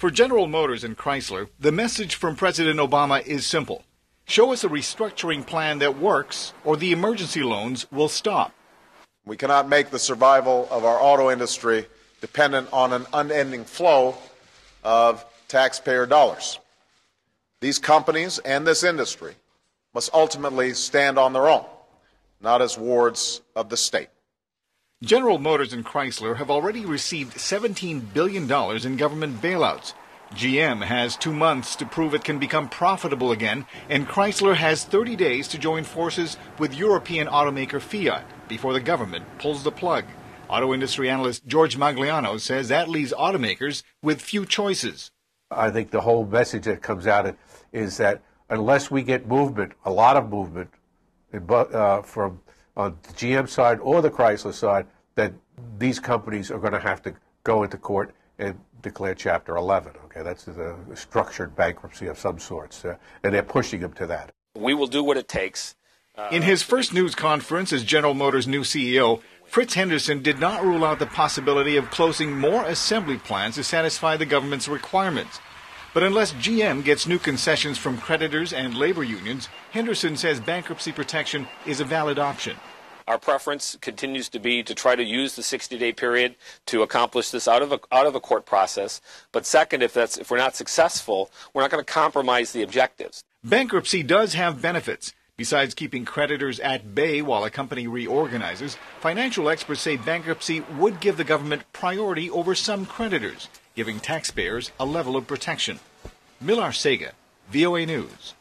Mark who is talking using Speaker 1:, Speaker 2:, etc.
Speaker 1: For General Motors and Chrysler, the message from President Obama is simple. Show us a restructuring plan that works, or the emergency loans will stop.
Speaker 2: We cannot make the survival of our auto industry dependent on an unending flow of taxpayer dollars. These companies and this industry must ultimately stand on their own, not as wards of the state.
Speaker 1: General Motors and Chrysler have already received $17 billion in government bailouts. GM has 2 months to prove it can become profitable again, and Chrysler has 30 days to join forces with European automaker Fiat before the government pulls the plug. Auto industry analyst George Magliano says that leaves automakers with few choices.
Speaker 3: I think the whole message that comes out is that unless we get movement, a lot of movement, from on the GM side or the Chrysler side, that these companies are going to have to go into court and declare Chapter 11. Okay, that's a structured bankruptcy of some sorts, and they're pushing them to that.
Speaker 4: We will do what it takes.
Speaker 1: In his first news conference as General Motors' new CEO, Fritz Henderson did not rule out the possibility of closing more assembly plants to satisfy the government's requirements. But unless GM gets new concessions from creditors and labor unions, Henderson says bankruptcy protection is a valid option.
Speaker 4: Our preference continues to be to try to use the 60-day period to accomplish this out of a court process. But second, if we're not successful, we're not going to compromise the objectives.
Speaker 1: Bankruptcy does have benefits. Besides keeping creditors at bay while a company reorganizes, financial experts say bankruptcy would give the government priority over some creditors, giving taxpayers a level of protection. Arcega, VOA News.